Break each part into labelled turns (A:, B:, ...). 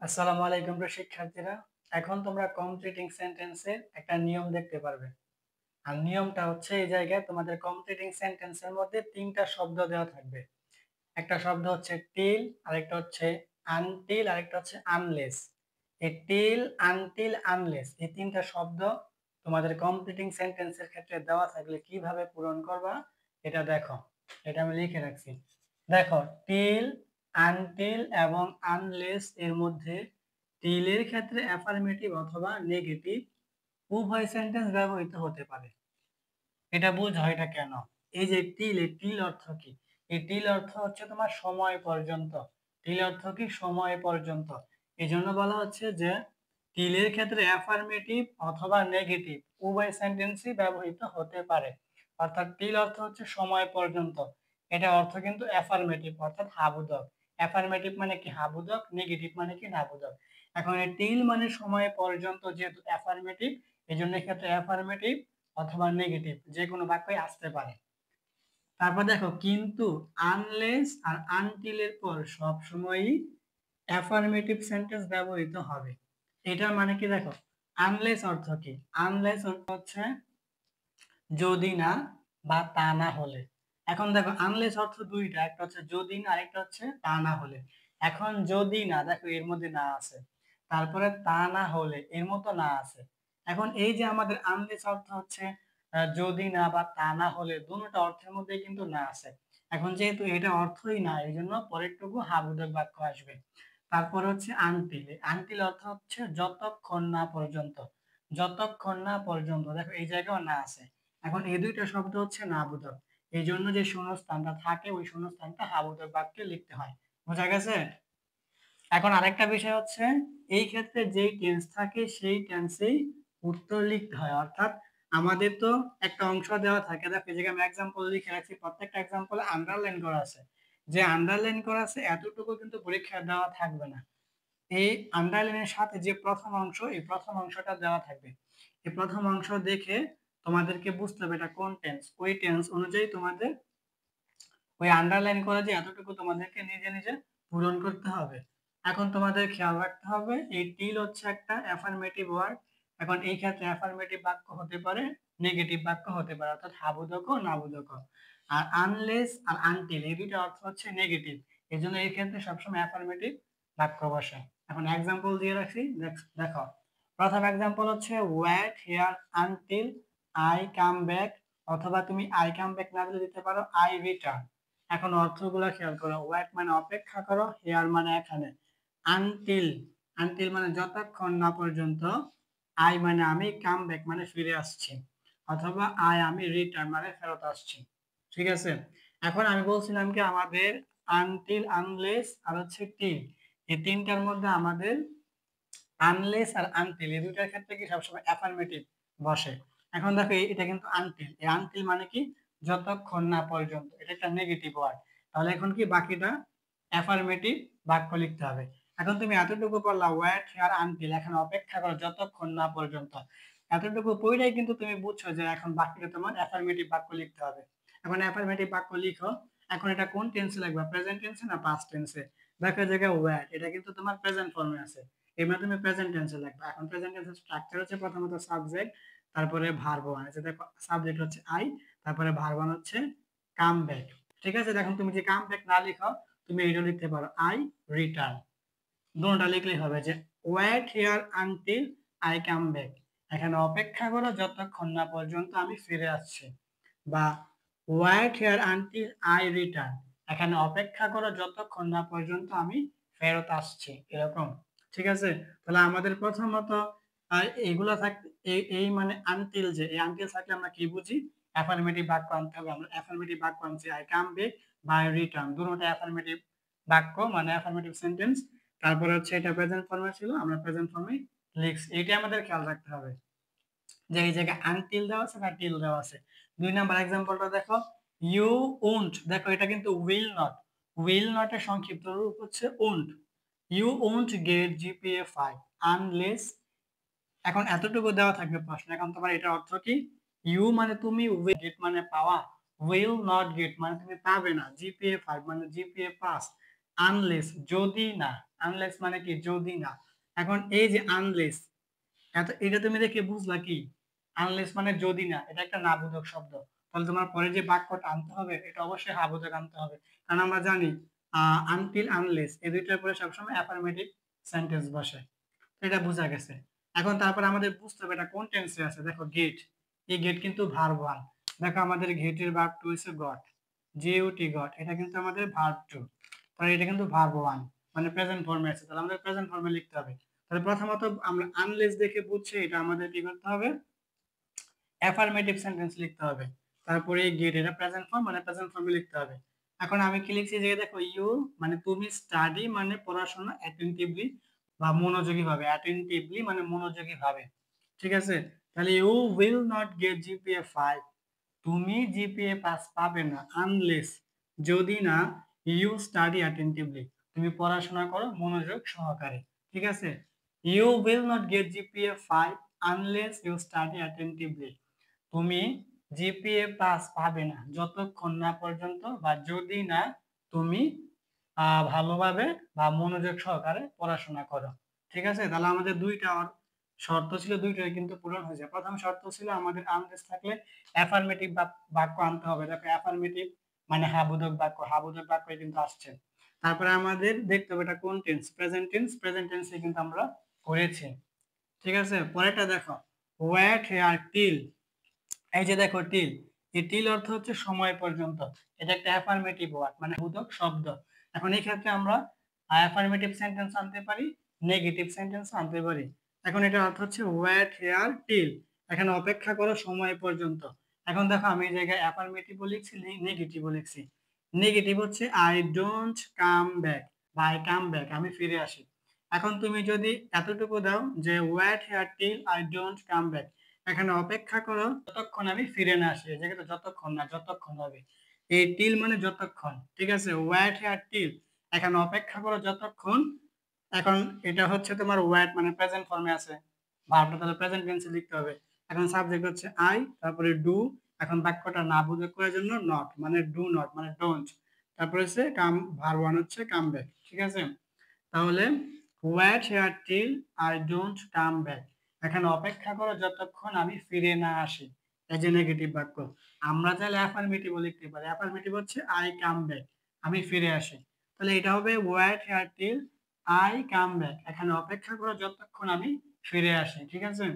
A: আসসালামু আলাইকুম প্রিয় শিক্ষার্থীরা। এখন তোমরা কমপ্লিটিং সেন্টেন্সের একটা নিয়ম দেখতে পারবে। আর নিয়মটা হচ্ছে এই জায়গায় তোমাদের কমপ্লিটিং সেন্টেন্সের মধ্যে ৩টা শব্দ দেওয়া থাকবে। একটা শব্দ হচ্ছে টিল, আরেকটা হচ্ছে আনটিল, আরেকটা হচ্ছে আনলেস। এই টিল, আনটিল, আনলেস এই ৩টা শব্দ তোমাদের কমপ্লিটিং সেন্টেন্সের ক্ষেত্রে দেওয়া থাকলে কিভাবে পূরণ করবা এটা দেখো। এটা আমি লিখে রাখছি। দেখো, টিল, আনটিল এবং আনলেস এর মধ্যে টিলের ক্ষেত্রে অ্যাফার্মেটিভ অথবা নেগেটিভ উভয় সেন্টেন্স ব্যবহৃত হতে পারে। এটা বুঝো এটা কেন। এই যে টিল, এই টিল অর্থ কি? এই টিল অর্থ হচ্ছে তোমার সময় পর্যন্ত। টিল অর্থ কি? সময় পর্যন্ত। এই জন্য বলা হচ্ছে যে টিলের ক্ষেত্রে অ্যাফার্মেটিভ অথবা নেগেটিভ উভয় সেন্টেন্সই ব্যবহৃত হতে পারে। অর্থাৎ টিল অর্থ হচ্ছে সময় পর্যন্ত, এটা অর্থ কিন্তু অ্যাফার্মেটিভ অর্থাৎ হাবোধক। অ্যাফার্মেটিভ মানে কি? হাবোধক। নেগেটিভ মানে কি? নাবোধক। এখন এই টিল মানে সময় পর্যন্ত, যেহেতু অ্যাফার্মেটিভ এই জন্য এক্ষেত্রে অ্যাফার্মেটিভ অথবা নেগেটিভ যে কোনো বাক্যই আসতে পারে। তারপর দেখো, কিন্তু আনলেস আর আনটিলের পর সবসময়ই অ্যাফার্মেটিভ সেন্টেন্স ব্যবহৃত হবে। এটার মানে কি? দেখো, আনলেস অর্থ কি? আনলেস অর্থ হচ্ছে যদি না বা তা না হলে। এখন দেখো, আনলেস অর্থ দুইটা, একটা হচ্ছে যদি না, আরেকটা হচ্ছে তা না হলে। এখন যদি না, দেখো এর মধ্যে না আছে, তারপরে তা না হলে এর মতো না আছে। এখন এই যে আমাদের আনলেস অর্থ হচ্ছে যদি না বা তা না হলে, দুটোটা অর্থের মধ্যে কিন্তু না আছে। এখন যেহেতু এটা অর্থই না, এই জন্য পরেরটুকু হাবোধক বাক্য আসবে। তারপর হচ্ছে আনটিল। আনটিল অর্থ হচ্ছে যতক্ষণ না পর্যন্ত। যতক্ষণ না পর্যন্ত, দেখো এই জায়গাও না আছে। এখন এই দুইটা শব্দ হচ্ছে নাবোধক, এই জন্য যে শূন্যস্থানটা থাকে ওই শূন্যস্থানটা হাবোধক বাক্যে লিখতে হয়। বোঝা গেছে? এখন আরেকটা বিষয় হচ্ছে, এই ক্ষেত্রে যেই টেন্স থাকে সেই টেন্সেই উত্তর লিখতে হয়। অর্থাৎ আমাদের তো একটা অংশ দেওয়া থাকে, দেখো এই জায়গায় আমি এক্সাম্পল লিখে রাখছি, প্রত্যেকটা এক্সাম্পলে আন্ডারলাইন করা আছে। যে আন্ডারলাইন করা আছে এতটুকু কিন্তু পরীক্ষায় দেওয়া থাকবে না। এই আন্ডারলাইনের সাথে যে প্রথম অংশ, এই প্রথম অংশটা দেওয়া থাকবে। এই প্রথম অংশ দেখে তোমাদেরকে বুঝতে হবে এটা কোন টেন্স, ওই টেন্স অনুযায়ী তোমাদের ওই আন্ডারলাইন করে যে এতটুকু তোমাদেরকে নিজে নিজে পূরণ করতে হবে। এখন তোমাদের খেয়াল রাখতে হবে, এই টিল হচ্ছে একটা অ্যাফার্মেটিভ ওয়ার্ড। এখন এই ক্ষেত্রে অ্যাফার্মেটিভ বাক্য হতে পারে, নেগেটিভ বাক্য হতে পারে, অর্থাৎ হাবোধক ও নাবোধক। আর আনলেস আর আনটিল এই দুইটা অর্থ হচ্ছে নেগেটিভ, এই জন্য এই ক্ষেত্রে সবসময় অ্যাফার্মেটিভ বাক্য বসে। এখন এক্সাম্পল দিয়ে রাখছি, দেখো। প্রথম এক্সাম্পল হচ্ছে wait here until I come back, অথবা তুমি আই কাম ব্যাক না দিলে দিতে পারো আই রিটার্ন। এখন অর্থগুলো খেয়াল করো। ওয়েট মানে অপেক্ষা করো, হেয়ার মানে এখানে, আনটিল, আনটিল মানে যতক্ষণ না পর্যন্ত, আই মানে আমি, কাম ব্যাক মানে ফিরে আসছি, অথবা আই আমি রিটার্ন মানে ফেরত আসছি। ঠিক আছে? এখন আমি বলছিলাম কি, আমাদের আনটিল, আনলেস আর হচ্ছে টিল, এই তিনটার মধ্যে আমাদের আনলেস আর আনটিল এই দুইটার ক্ষেত্রে কি সবসময় অ্যাফার্মেটিভ বসে। এখন দেখো এটা কিন্তু আনটিল, এই আনটিল মানে কি? যতক্ষণ না পর্যন্ত, এটা একটা নেগেটিভ ওয়ার্ড। তাহলে এখন কি বাকিটা অ্যাফার্মেটিভ বাক্য লিখতে হবে। এখন তুমি এতটুকু পড়লা, ওয়েট হিয়ার আনটিল, এখন অপেক্ষা করো যতক্ষণ না পর্যন্ত। এতটুকু পড়লেই কিন্তু তুমি বুঝছো যে এখন বাকিটা তোমার অ্যাফার্মেটিভ বাক্য লিখতে হবে। এখন অ্যাফার্মেটিভ বাক্য লিখো। এখন এটা কোন টেন্সে লিখবা, প্রেজেন্ট টেন্সে না পাস্ট টেন্সে? দেখো এই জায়গায় ওয়েট, এটা কিন্তু তোমার প্রেজেন্ট ফর্মে আছে, এবার তুমি প্রেজেন্ট টেন্সে লিখবা। এখন প্রেজেন্ট টেন্সের স্ট্রাকচার হচ্ছে প্রথমত সাবজেক্ট, তারপরে ভার্ব ওয়ান আছে, দেখো সাবজেক্ট হচ্ছে আই, তারপরে ভার্ব ওয়ান হচ্ছে কাম ব্যাক। ঠিক আছে? দেখুন তুমি যে কাম ব্যাক না লিখো, তুমি এইটা লিখতে পারো আই রিটার্ন। দুটোটা লিখলেই হবে যে wait here until I come back, এখানে অপেক্ষা করো যতক্ষণ না পর্যন্ত আমি ফিরে আসছি। বা wait here until I return, এখানে অপেক্ষা করো যতক্ষণ না পর্যন্ত আমি ফেরত আসছি, এরকম। ঠিক আছে? তাহলে আমাদের প্রথমত এইগুলা থাকতে, এই মানে আনটিল, যে এই আনটিল থাকলে আমরা কি বুঝি? অ্যাফার্মেটিভ বাক্য আনতে হবে। আমরা অ্যাফার্মেটিভ বাক্য আনছি আই কাম ব্যাক বা আই রিটার্ন, দুটোটা অ্যাফার্মেটিভ বাক্য মানে অ্যাফার্মেটিভ সেন্টেন্স। তারপরে হচ্ছে এটা প্রেজেন্ট ফর্মে ছিল, আমরা প্রেজেন্ট ফর্মে লিখছি। এইটা আমাদের খেয়াল রাখতে হবে যে এই জায়গায় আনটিল দেওয়া আছে না টিল দেওয়া আছে। 2 নাম্বার এক্সাম্পলটা দেখো, ইউ ওন্ট, দেখো এটা কিন্তু উইল নট, উইল নটের সংক্ষিপ্ত রূপ হচ্ছে won't. You won't get GPA 5 unless, এখন এতটুকু দেওয়া থাকবে প্রশ্ন। এখন তোমার এটার অর্থ কি? ইউ মানে তুমি, উইল গেট মানে পাওয়া, উইল নট গেট মানে তুমি পাবে না, জিপিএ 5 মানে জিপিএ পাস, আনলেস যদি না, আনলেস মানে কি, যদি না। এখন এই যে আনলেস, এটা তুমি দেখে বুঝলা কি আনলেস মানে যদি না, এটা একটা না বোধক শব্দ। তাহলে তোমার পরে যে বাক্যটা আনতে হবে এটা অবশ্যই হা বোধক আনতে হবে। কারণ আমরা জানি আনটিল আনলেস এই দুইটার পরে সবসময় অ্যাফার্মেটিভ সেন্টেন্স বসে। এটা বোঝা গেছে। এখন তারপর আমাদের বুঝতে হবে এটা কোন টেন্সে আছে। দেখো গেট, এই গেট কিন্তু ভার্ব ওয়ান। দেখো আমাদের গেটের ভার্ব টু হচ্ছে গট, জিইউটি গট, এটা কিন্তু আমাদের ভার্ব টু। তাহলে এটা কিন্তু ভার্ব ওয়ান, মানে প্রেজেন্ট ফর্মে আছে, তাহলে আমাদের প্রেজেন্ট ফর্মে লিখতে হবে। তাহলে প্রথমত আমরা আনলেস দেখে বুঝছি এটা আমাদের কি করতে হবে, অ্যাফার্মেটিভ সেন্টেন্স লিখতে হবে। তারপরে গেট, এটা প্রেজেন্ট ফর্ম, মানে প্রেজেন্ট ফর্মে লিখতে হবে। এখন আমি কি লিখছি যে দেখো ইউ মানে তুমি, স্টাডি মানে পড়াশোনা, অ্যাটেন্টিভলি বা মনোযোগী ভাবে, অ্যাটেন্টিভলি মানে মনোযোগী ভাবে, ঠিক আছে। তাহলে you will not get GPA 5, তুমি জিপিএ 5 পাবে না, আনলেস যদি না ইউ স্টাডি অ্যাটেন্টিভলি, তুমি পড়াশোনা করো মনোযোগ সহকারে, ঠিক আছে। You will not get GPA 5 unless you study attentively, তুমি জিপিএ প্লাস পাবে না যতক্ষণ না পর্যন্ত বা যদি না তুমি ভালোভাবে বা মনোযোগ সহকারে পড়াশোনা করো, ঠিক আছে। তাহলে আমাদের দুইটা শর্ত ছিল, দুইটাই কিন্তু পূরণ হয়েছে। প্রথম শর্ত ছিল আমাদের আনলেস থাকলে অ্যাফার্মেটিভ বাক্য আনতে হবে। দেখো অ্যাফার্মেটিভ মানে হাবোধক বাক্য, হাবোধক বাক্য কিন্তু আসছে। তারপরে আমাদের দেখতে হবে এটা কোন টেন্স, প্রেজেন্ট টেন্স, প্রেজেন্ট টেন্সে কিন্তু আমরা করেছি, ঠিক আছে। পরেরটা দেখো ওয়েট হেয়ার টিল, এই যে দেখো টিল, এই টিল অর্থ হচ্ছে সময় পর্যন্ত, এটা একটা অ্যাফার্মেটিভ ওয়ার্ড মানে বোধক শব্দ। এখন এই ক্ষেত্রে আমরা অ্যাফার্মেটিভ সেন্টেন্স আনতে পারি, নেগেটিভ সেন্টেন্স আনতে পারি। এখন এটার অর্থ হচ্ছে ওয়েট হেয়ার টিল, এখানে অপেক্ষা করো সময় পর্যন্ত। এখন দেখো আমি এই জায়গায় অ্যাফার্মেটিভও লিখছি, নেগেটিভও লিখছি। নেগেটিভ হচ্ছে আই ডোন্ট কাম ব্যাক বা আই কাম ব্যাক, আমি ফিরে আসি। এখন তুমি যদি এতটুকু দাও যে wait here till I don't come back, এখানে অপেক্ষা করো যতক্ষণ আমি ফিরে না আসি, এই জায়গাটা যতক্ষণ না, যতক্ষণ হবে, এই টিল মানে যতক্ষণ, ঠিক আছে। ওয়েট হেয়ার টিল, এখানে অপেক্ষা করো যতক্ষণ। এখন এটা হচ্ছে তোমার ওয়েট মানে প্রেজেন্ট ফর্মে আছে, ভার্বটা তাহলে প্রেজেন্ট টেন্সে লিখতে হবে। এখন সাবজেক্ট হচ্ছে আই, তারপরে ডু, এখন বাক্যটা না বোধক করার জন্য নট মানে ডু নট মানে ডোন্ট, তারপরে হচ্ছে কাম, ভার্ব ওয়ান হচ্ছে কাম ব্যাক, ঠিক আছে। তাহলে wait here till I don't come back, এখানে অপেক্ষা করো যতক্ষণ আমি ফিরে না আসি, এই যে নেগেটিভ বাক্য। আমরা চাইলে অ্যাফার্মেটিভ লিখতে পারি, অ্যাফার্মেটিভ হচ্ছে আই কাম ব্যাক, আমি ফিরে আসি। তাহলে এটা হবে wait here till I come back, এখানে অপেক্ষা করো যতক্ষণ আমি ফিরে আসি, ঠিক আছে।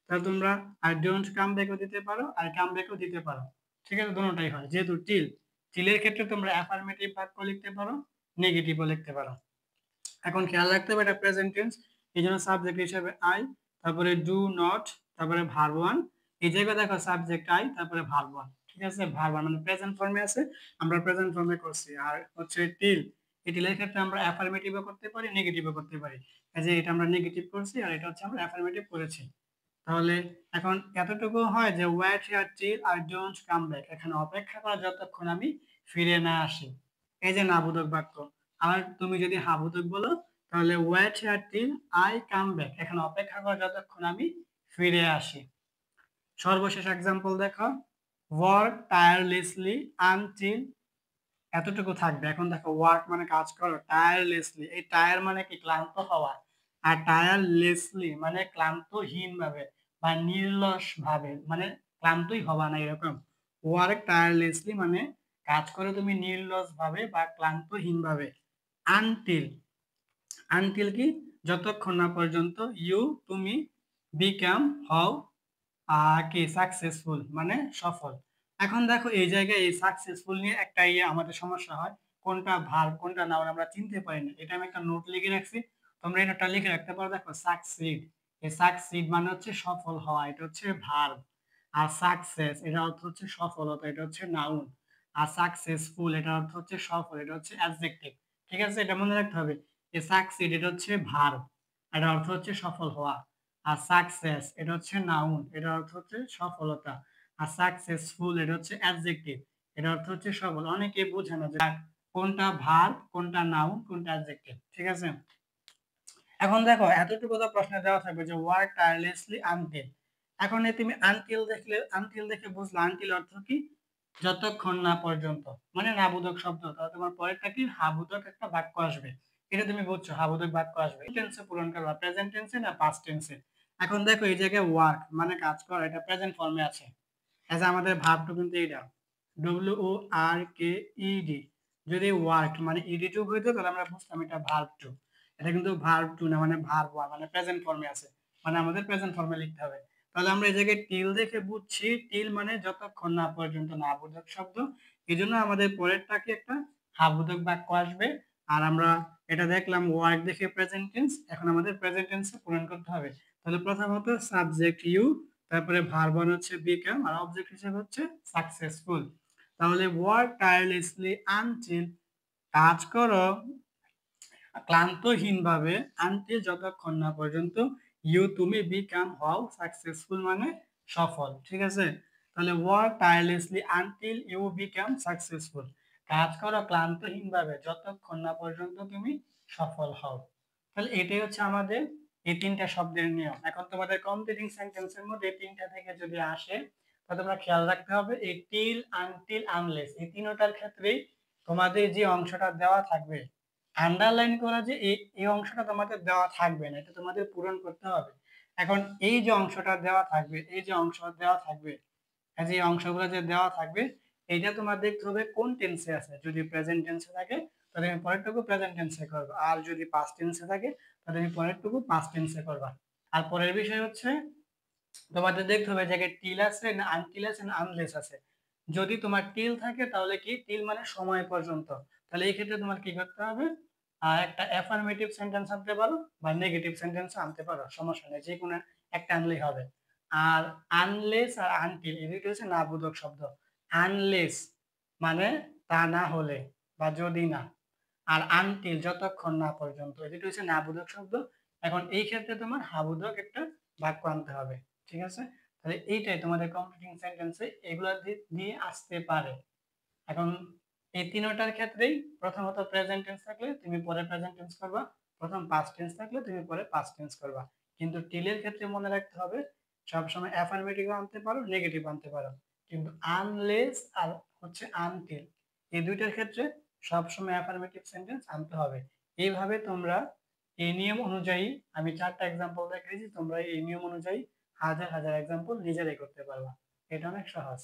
A: তাহলে তোমরা আই ডোন্ট কাম ব্যাকও দিতে পারো, আই কাম ব্যাকও দিতে পারো, ঠিক আছে, দুটোটাই হয়। যেহেতু টিল, টিলের ক্ষেত্রে তোমরা অ্যাফার্মেটিভ বাক্য লিখতে পারো, নেগেটিভও লিখতে পারো। এখন খেয়াল রাখতে হবে এটা প্রেজেন্ট টেন্স, এই জন্য সাবজেক্ট হিসেবে আই, তারপরে ডু নট, তারপরে ভার্ব ওয়ান, এই জায়গায় দেখো সাবজেক্ট আই, তারপরে ভার্ব ওয়ান, ঠিক আছে। ভার্ব ওয়ান মানে প্রেজেন্ট ফর্মে আছে, আমরা প্রেজেন্ট ফর্মে করছি। আর হচ্ছে টিল, এই টিলের ক্ষেত্রে আমরা অ্যাফার্মেটিভও করতে পারি, নেগেটিভও করতে পারি। এই যে এটা আমরা নেগেটিভ করছি আর এটা হচ্ছে আমরা অ্যাফার্মেটিভ করেছি। তাহলে এখন এতটুকু হয় যে wait here till I don't come back, এখানে অপেক্ষা করা যতক্ষণ আমি ফিরে না আসি, এই যে নাবোধক বাক্য। আর তুমি যদি হাবোধক বলো তাহলে wait here till I come back, এখানে অপেক্ষা করা যতক্ষণ আমি ফিরে আসি। সর্বশেষ এক্সাম্পল দেখো ওয়ার্ক টায়ারলেসলি আনটিল, এতটুকু থাকবে। এখন দেখো ওয়ার্ক মানে কাজ করো, টায়ারলেসলি, এই টায়ার মানে কি ক্লান্ত হওয়া, আর টায়ারলেসলি মানে ক্লান্তহীন ভাবে বা নির্লস ভাবে, মানে ক্লান্তই হবা না এরকম। ওয়ার্ক টায়ারলেসলি মানে কাজ করে তুমি নির্লস ভাবে বা ক্লান্তহীন ভাবে। আনটিল, আনটিল কি যতক্ষণ না পর্যন্ত ইউ তুমি বিকাম হও কি সাকসেসফুল মানে সফল। এখন দেখো এই জায়গায় এই সাকসেসফুল নিয়ে একটা আমাদের সমস্যা হয়, কোনটা ভার্ব কোনটা নাউন আমরা চিনতে পারি না। এটা আমি একটা নোট লিখে রাখছি, তোমরা এই নোটটা লিখে রাখতে পারো। দেখো সাকসিড, এই সাকসিড মানে হচ্ছে সফল হওয়া, এটা হচ্ছে ভার্ব। আর সাকসেস এটা অর্থ হচ্ছে সফলতা, এটা হচ্ছে নাউন। আর সাকসেসফুল এটা অর্থ হচ্ছে সফল, এটা হচ্ছে অ্যাডজেক্টিভ, ঠিক আছে। এটা মনে রাখতে হবে। এই সাকসিড এটা হচ্ছে ভার্ব, এটা অর্থ হচ্ছে সফল হওয়া। আর সাকসেস এটা হচ্ছে নাউন, এটার অর্থ হচ্ছে সফলতা। আর সাকসেসফুল এটা হচ্ছে অ্যাডজেক্টিভ, এটার অর্থ হচ্ছে সফল। অনেকে বোঝে না যে কোনটা ভার্ব কোনটা নাউন কোনটা অ্যাডজেক্টিভ, ঠিক আছে। এখন দেখো এতটুকু তো প্রশ্নে দেওয়া থাকবে যে ওয়ার্ক টায়ারলেসলি আনটিল, এখন এই তুমি আনটিল দেখলে, আনটিল দেখে বুঝলে আনটিল অর্থ কি যতক্ষণ না পর্যন্ত, মানে নাবোধক শব্দ। তাহলে তোমার পরেরটা কি হাবোধক একটা বাক্য আসবে। এটা তুমি বুঝছো হাবোধক বাক্য আসবে টেন্সে পূরণ করবা, প্রেজেন্ট টেন্সে না পাস্ট টেন্সে। এখন দেখো এই জায়গায় ওয়ার্ক মানে কাজ করা, এটা প্রেজেন্ট ফর্মে আছে। এজ আমাদের ভার্বটা কিন্তু এইটা WORKED। যদি ওয়ার্ক মানে ইডি টু হইতো তাহলে আমরা বুঝতাম এটা ভার্ব টু। এটা কিন্তু ভার্ব টু না, মানে ভার্ব ওয়ান, মানে প্রেজেন্ট ফর্মে আছে, মানে আমাদের প্রেজেন্ট ফর্মে লিখতে হবে। তাহলে আমরা এই জায়গায় টিল দেখে বুঝছি টিল মানে যতক্ষণ না পর্যন্ত না বোধক শব্দ, এই জন্য আমাদের পরেরটাকে একটা হাবোধক বাক্য আসবে। আর আমরা এটা দেখলাম ওয়ার্ক দেখে প্রেজেন্ট টেন্স, এখন আমাদের প্রেজেন্ট টেন্সে পূরণ করতে হবে। তাহলে প্রথমত সাবজেক্ট ইউ, তারপরে ভার্ব ওয়ান হচ্ছে বিকাম, আর অবজেক্ট হিসেবে হচ্ছে সাকসেসফুল। তাহলে ওয়ার্ক টায়ারলেসলি আনটিল, কাজ করো ক্লান্তহীনভাবে, আনটিল যতক্ষণ না পর্যন্ত, ইউ তুমি, বিকাম হও, সাকসেসফুল মানে সফল। ঠিক আছে, তাহলে work tirelessly until you become successful, কাজ করো ক্লান্তহীনভাবে যতক্ষণ না পর্যন্ত তুমি সফল হও। তাহলে এটাই হচ্ছে আমাদের এই তিনটা শব্দের নিয়ম। এখন তোমাদের কমপ্লিটিং সেন্টেন্সের মধ্যে এই তিনটা থেকে যদি আসে তাহলে তোমরা খেয়াল রাখতে হবে এই টিল, আনটিল, আনলেস এই তিনটার ক্ষেত্রেই তোমাদের যে অংশটা দেওয়া থাকবে, আন্ডারলাইন করা যে এই অংশটা তোমাদের দেওয়া থাকবে না, এটা তোমাদের পূরণ করতে হবে। এখন এই যে অংশটা দেওয়া থাকবে, এই যে অংশ দেওয়া থাকবে, যে অংশগুলো যে দেওয়া থাকবে, এইটা তোমার দেখতে হবে কোন টেন্সে আছে। যদি প্রেজেন্ট টেন্সে থাকে তাহলে তুমি পরেরটুকু প্রেজেন্ট টেন্সে করবে, আর যদি পাস্ট টেন্সে থাকে তাহলে তুমি পরেরটুকু পাস্ট টেন্সে করবা। আর পরের বিষয় হচ্ছে তোমাদের দেখতে হবে জায়গায় টিল আছে না আনটিল আছে না আনলেস আছে। যদি তোমার টিল থাকে তাহলে কি, টিল মানে সময় পর্যন্ত, তাহলে এই ক্ষেত্রে তোমার কি করতে হবে, একটা অ্যাফার্মেটিভ সেন্টেন্স আনতে পারো বা নেগেটিভ সেন্টেন্স আনতে পারো, সমস্যা নেই, যে কোনো একটা আনলেই হবে। আর আনলেস আর আনটিল এই দুটো হচ্ছে না বোধক শব্দ। আনলেস মানে তা না হলে বা যদি না, আর আনটিল যতক্ষণ না পর্যন্ত, এই দুটো হচ্ছে না বোধক শব্দ। এখন এই ক্ষেত্রে তোমার হাবোধক একটা বাক্য আনতে হবে। ঠিক আছে, তাহলে এইটাই তোমাদের কমপ্লিটিং সেন্টেন্সে এগুলা দিয়ে আসতে পারে। এখন এই তিনটার ক্ষেত্রেই প্রথমত প্রেজেন্ট টেন্স থাকলে তুমি পরে প্রেজেন্ট টেন্স করবা, প্রথম পাস্ট টেন্স থাকলে তুমি পরে পাস্ট টেন্স করবা। কিন্তু টিলের ক্ষেত্রে মনে রাখতে হবে সবসময় অ্যাফার্মেটিভ আনতে পারো, নেগেটিভ আনতে পারো, কিন্তু আনলেস আর হচ্ছে আনটিল এই দুইটার ক্ষেত্রে সবসময় অ্যাফার্মেটিভ সেন্টেন্স আনতে হবে। এইভাবে তোমরা এই নিয়ম অনুযায়ী, আমি 4টা এক্সাম্পল দেখিয়েছি, তোমরা এই নিয়ম অনুযায়ী হাজার হাজার এক্সাম্পল নিজেরাই করতে পারবা। এটা অনেক সহজ।